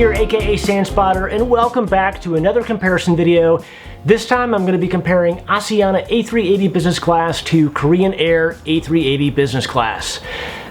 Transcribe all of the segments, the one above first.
here, aka SANspotter, and welcome back to another comparison video. This time I'm going to be comparing Asiana A380 Business Class to Korean Air A380 Business Class.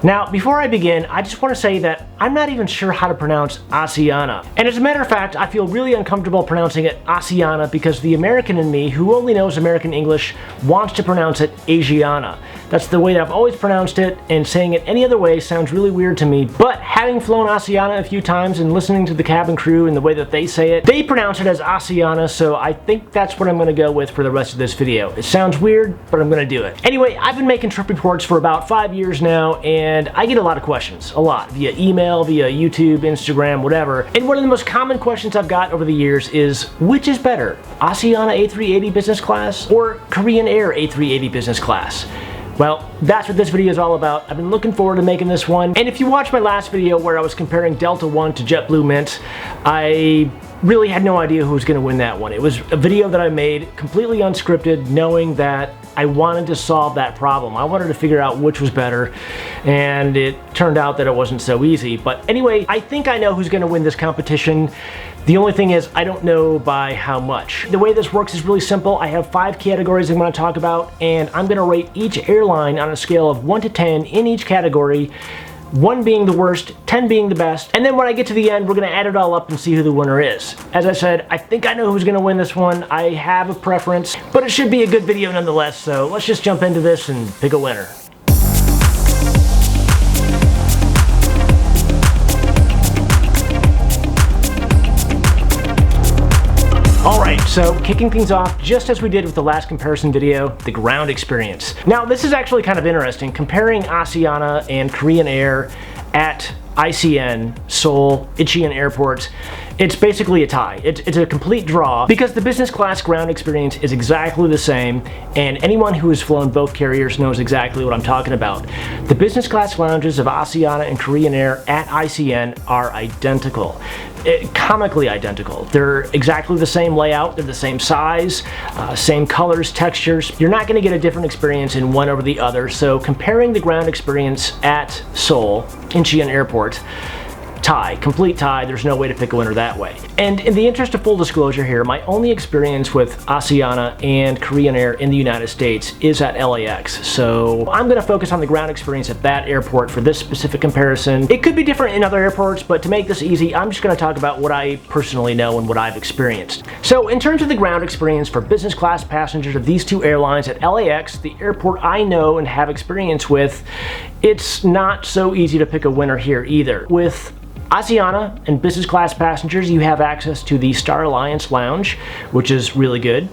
Now, before I begin, I just want to say that I'm not even sure how to pronounce Asiana. And as a matter of fact, I feel really uncomfortable pronouncing it Asiana because the American in me, who only knows American English, wants to pronounce it Asiana. That's the way that I've always pronounced it, and saying it any other way sounds really weird to me. But having flown Asiana a few times and listening to the cabin crew and the way that they say it, they pronounce it as Asiana, so I think that's what I'm going to go with for the rest of this video. It sounds weird, but I'm going to do it. Anyway, I've been making trip reports for about 5 years now, and I get a lot of questions, a lot, via email, via YouTube, Instagram, whatever. And one of the most common questions I've got over the years is, which is better, Asiana A380 Business Class or Korean Air A380 Business Class? Well, that's what this video is all about. I've been looking forward to making this one. And if you watched my last video where I was comparing Delta One to JetBlue Mint, I really had no idea who was going to win that one. It was a video that I made completely unscripted, knowing that I wanted to solve that problem. I wanted to figure out which was better, and it turned out that it wasn't so easy. But anyway, I think I know who's going to win this competition. The only thing is, I don't know by how much. The way this works is really simple. I have 5 categories I'm going to talk about, and I'm going to rate each airline on a scale of 1 to 10 in each category. 1 being the worst, 10 being the best, and then when I get to the end, we're going to add it all up and see who the winner is. As I said, I think I know who's going to win this one. I have a preference, but it should be a good video nonetheless, so let's just jump into this and pick a winner. Alright, so kicking things off, just as we did with the last comparison video, the ground experience. Now, this is actually kind of interesting, comparing Asiana and Korean Air at ICN, Seoul, Incheon Airport. It's basically a tie. It's a complete draw because the business class ground experience is exactly the same, and anyone who has flown both carriers knows exactly what I'm talking about. The business class lounges of Asiana and Korean Air at ICN are identical. Comically identical. They're exactly the same layout, they're the same size, same colors, textures. You're not going to get a different experience in one over the other, so comparing the ground experience at Seoul, Incheon Airport, tie, complete tie, there's no way to pick a winner that way. And in the interest of full disclosure here, my only experience with Asiana and Korean Air in the United States is at LAX, so I'm going to focus on the ground experience at that airport for this specific comparison. It could be different in other airports, but to make this easy, I'm just going to talk about what I personally know and what I've experienced. So in terms of the ground experience for business class passengers of these two airlines at LAX, the airport I know and have experience with, it's not so easy to pick a winner here either. With Asiana and business class passengers, you have access to the Star Alliance Lounge, which is really good.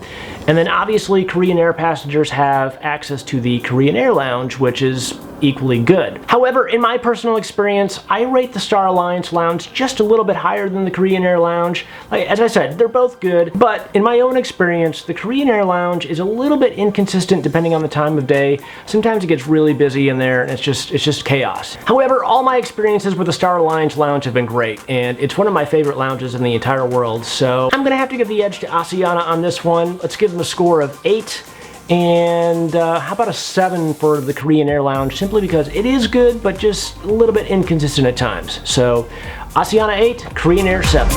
And then obviously Korean Air passengers have access to the Korean Air Lounge, which is equally good. However, in my personal experience, I rate the Star Alliance Lounge just a little bit higher than the Korean Air Lounge. As I said, they're both good, but in my own experience, the Korean Air Lounge is a little bit inconsistent depending on the time of day. Sometimes it gets really busy in there and it's just chaos. However, all my experiences with the Star Alliance Lounge have been great, and it's one of my favorite lounges in the entire world, so I'm gonna have to give the edge to Asiana on this one. Let's give them a score of 8. And how about a 7 for the Korean Air Lounge, simply because it is good, but just a little bit inconsistent at times. So Asiana 8, Korean Air 7.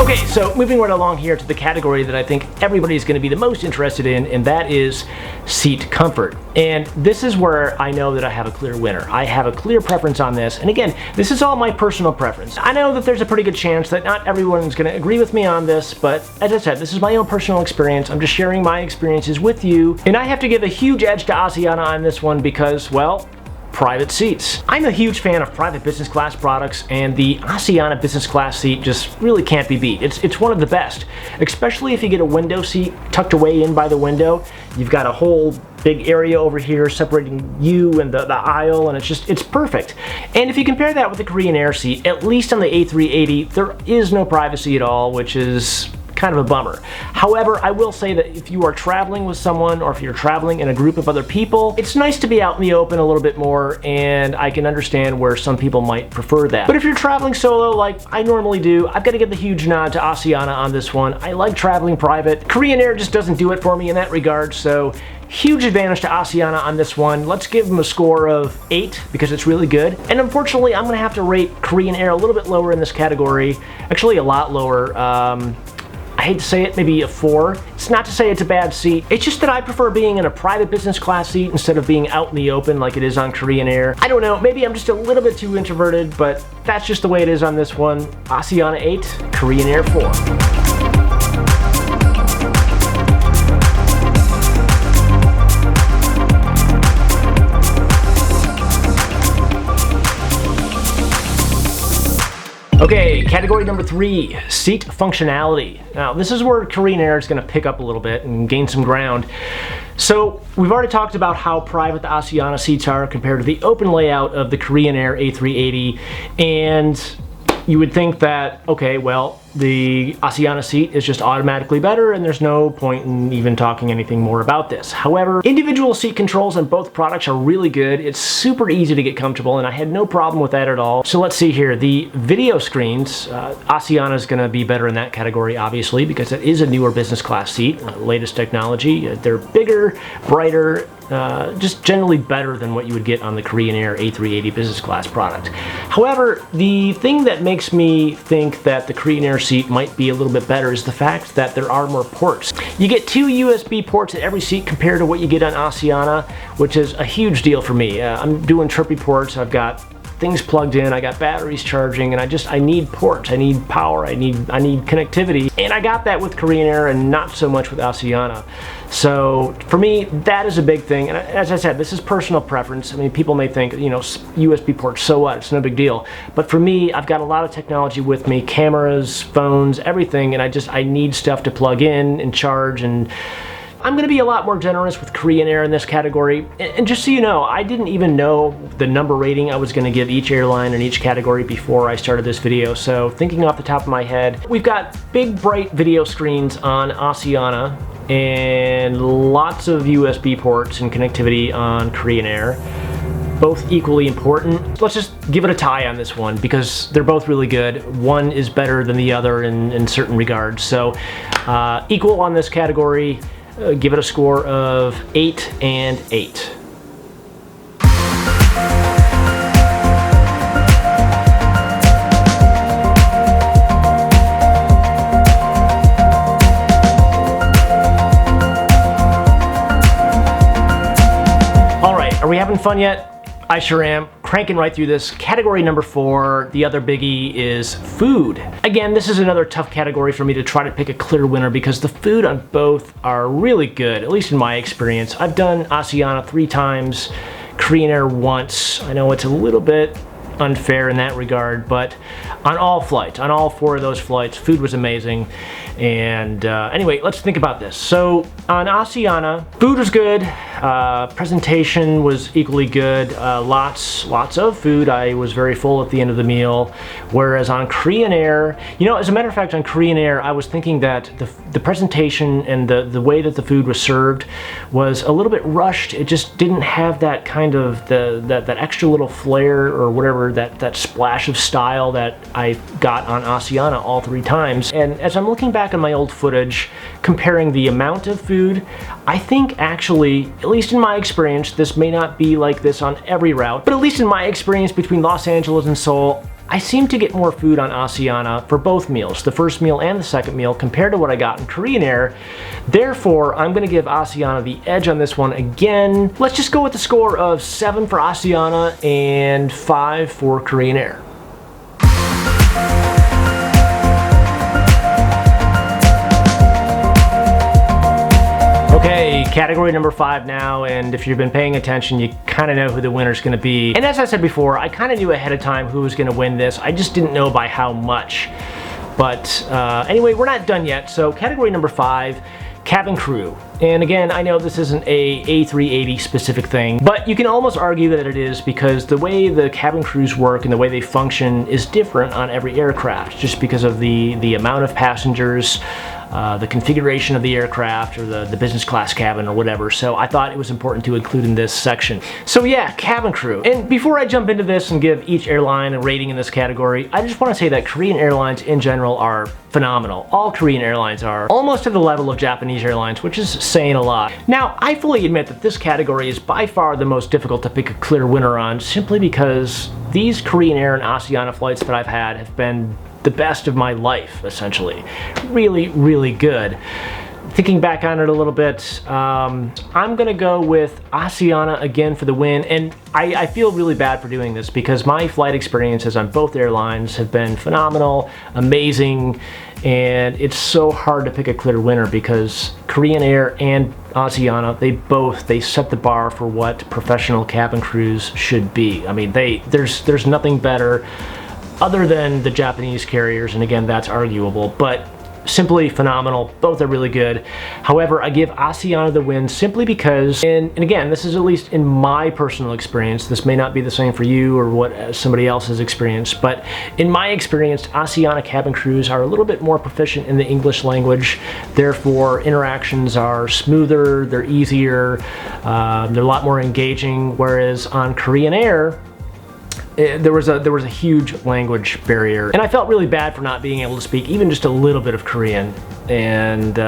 Okay, so moving right along here to the category that I think everybody's going to be the most interested in, and that is seat comfort. And this is where I know that I have a clear winner. I have a clear preference on this, and again, this is all my personal preference. I know that there's a pretty good chance that not everyone's going to agree with me on this, but as I said, this is my own personal experience. I'm just sharing my experiences with you, and I have to give a huge edge to Asiana on this one because, well, private seats. I'm a huge fan of private business class products, and the Asiana business class seat just really can't be beat. It's one of the best, especially if you get a window seat tucked away in by the window. You've got a whole big area over here separating you and the aisle, and it's perfect. And if you compare that with the Korean Air seat, at least on the A380, there is no privacy at all, which is kind of a bummer. However, I will say that if you are traveling with someone or if you're traveling in a group of other people, it's nice to be out in the open a little bit more, and I can understand where some people might prefer that. But if you're traveling solo like I normally do, I've got to give the huge nod to Asiana on this one. I like traveling private. Korean Air just doesn't do it for me in that regard, so huge advantage to Asiana on this one. Let's give them a score of 8 because it's really good. And unfortunately, I'm gonna have to rate Korean Air a little bit lower in this category. Actually, a lot lower. I hate to say it, maybe a 4. It's not to say it's a bad seat. It's just that I prefer being in a private business class seat instead of being out in the open like it is on Korean Air. I don't know, maybe I'm just a little bit too introverted, but that's just the way it is on this one. Asiana 8, Korean Air 4. Okay, category number 3, seat functionality. Now, this is where Korean Air is going to pick up a little bit and gain some ground. So, we've already talked about how private the Asiana seats are compared to the open layout of the Korean Air A380, and you would think that, okay, well, the Asiana seat is just automatically better and there's no point in even talking anything more about this. However, individual seat controls on both products are really good. It's super easy to get comfortable and I had no problem with that at all. So let's see here. The video screens, Asiana is going to be better in that category, obviously, because it is a newer business class seat, latest technology. They're bigger, brighter, just generally better than what you would get on the Korean Air A380 business class product. However, the thing that makes me think that the Korean Air seat might be a little bit better is the fact that there are more ports. You get 2 USB ports at every seat compared to what you get on Asiana, which is a huge deal for me. I'm doing trip reports, I've got things plugged in, I got batteries charging, and I need ports, I need power, I need connectivity, and I got that with Korean Air and not so much with Asiana. So for me, that is a big thing, and as I said, this is personal preference. I mean, people may think, you know, USB ports, so what, it's no big deal. But for me, I've got a lot of technology with me, cameras, phones, everything, and I need stuff to plug in and charge, and I'm going to be a lot more generous with Korean Air in this category. And just so you know, I didn't even know the number rating I was going to give each airline in each category before I started this video. So thinking off the top of my head, we've got big bright video screens on Asiana and lots of USB ports and connectivity on Korean Air. Both equally important. Let's just give it a tie on this one because they're both really good. One is better than the other in certain regards. So equal on this category. Give it a score of 8 and 8. All right, are we having fun yet? I sure am. Cranking right through this. Category number 4, the other biggie, is food. Again, this is another tough category for me to try to pick a clear winner because the food on both are really good, at least in my experience. I've done Asiana 3 times, Korean Air once. I know it's a little bit unfair in that regard, but on all flights, on all 4 of those flights, food was amazing. And anyway, let's think about this. So on Asiana, food was good, presentation was equally good, lots of food. I was very full at the end of the meal. Whereas on Korean Air, you know, as a matter of fact, on Korean Air, I was thinking that the presentation and the way that the food was served was a little bit rushed. It just didn't have that kind of that extra little flair or whatever, that splash of style that I got on Asiana all 3 times. And as I'm looking back on my old footage, comparing the amount of food, I think actually, at least in my experience, this may not be like this on every route, but at least in my experience between Los Angeles and Seoul, I seem to get more food on Asiana for both meals, the first meal and the second meal, compared to what I got in Korean Air. Therefore, I'm going to give Asiana the edge on this one again. Let's just go with the score of 7 for Asiana and 5 for Korean Air. Okay, category number 5 now, and if you've been paying attention, you kind of know who the winner's going to be. And as I said before, I kind of knew ahead of time who was going to win this. I just didn't know by how much. But anyway, we're not done yet. So category number 5, cabin crew. And again, I know this isn't a A380 specific thing, but you can almost argue that it is because the way the cabin crews work and the way they function is different on every aircraft, just because of the amount of passengers, the configuration of the aircraft or the business class cabin or whatever. So I thought it was important to include in this section. So yeah, cabin crew. And before I jump into this and give each airline a rating in this category, I just want to say that Korean airlines in general are phenomenal. All Korean airlines are almost to the level of Japanese airlines, which is saying a lot. Now, I fully admit that this category is by far the most difficult to pick a clear winner on, simply because these Korean Air and Asiana flights that I've had have been the best of my life, essentially. Really, really good. Thinking back on it a little bit, I'm gonna go with Asiana again for the win, and I feel really bad for doing this because my flight experiences on both airlines have been phenomenal, amazing, and it's so hard to pick a clear winner because Korean Air and Asiana, they set the bar for what professional cabin crews should be. I mean, there's nothing better other than the Japanese carriers, and again, that's arguable, but simply phenomenal. Both are really good. However, I give Asiana the win simply because, and again, this is at least in my personal experience, this may not be the same for you or what somebody else has experienced, but in my experience, Asiana cabin crews are a little bit more proficient in the English language. Therefore, interactions are smoother, they're easier, they're a lot more engaging, whereas on Korean Air, there was a huge language barrier, and I felt really bad for not being able to speak even just a little bit of Korean. And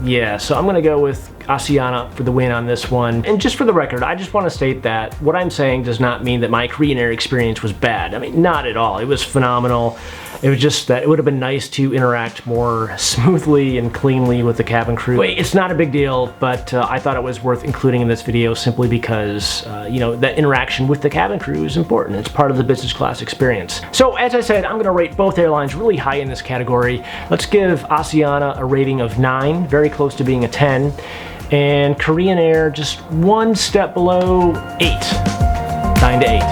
yeah, so I'm gonna go with Asiana for the win on this one. And just for the record, I just want to state that what I'm saying does not mean that my Korean Air experience was bad. I mean, not at all. It was phenomenal. It was just that it would have been nice to interact more smoothly and cleanly with the cabin crew. It's not a big deal, but I thought it was worth including in this video simply because, you know, that interaction with the cabin crew is important. It's part of the business class experience. So as I said, I'm gonna rate both airlines really high in this category. Let's give Asiana a rating of 9, very close to being a 10. And Korean Air just one step below 8, 9 to 8.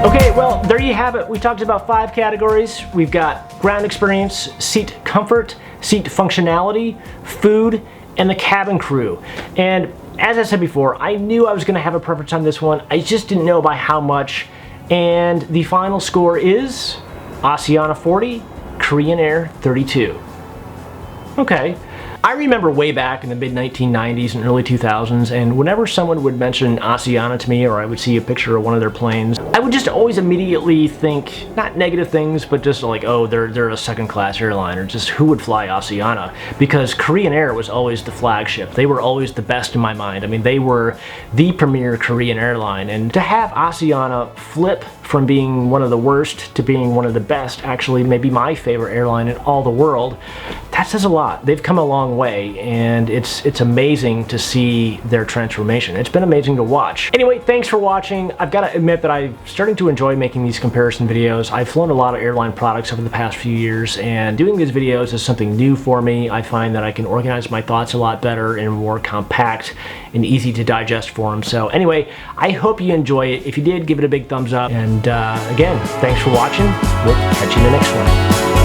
Okay, well, there you have it. We talked about 5 categories. We've got ground experience, seat comfort, seat functionality, food, and the cabin crew. And as I said before, I knew I was gonna have a preference on this one. I just didn't know by how much. And the final score is Asiana 40, Korean Air 32. Okay. I remember way back in the mid-1990s and early 2000s, and whenever someone would mention Asiana to me or I would see a picture of one of their planes, I would just always immediately think, not negative things, but just like, oh, they're a second-class airline, or just who would fly Asiana? Because Korean Air was always the flagship. They were always the best in my mind. I mean, they were the premier Korean airline, and to have Asiana flip from being one of the worst to being one of the best, actually maybe my favorite airline in all the world, that says a lot. They've come a long way, and it's amazing to see their transformation. It's been amazing to watch. Anyway, thanks for watching. I've got to admit that I'm starting to enjoy making these comparison videos. I've flown a lot of airline products over the past few years, and doing these videos is something new for me. I find that I can organize my thoughts a lot better in a more compact and easy to digest form. So anyway, I hope you enjoy it. If you did, give it a big thumbs up. And again, thanks for watching. We'll catch you in the next one.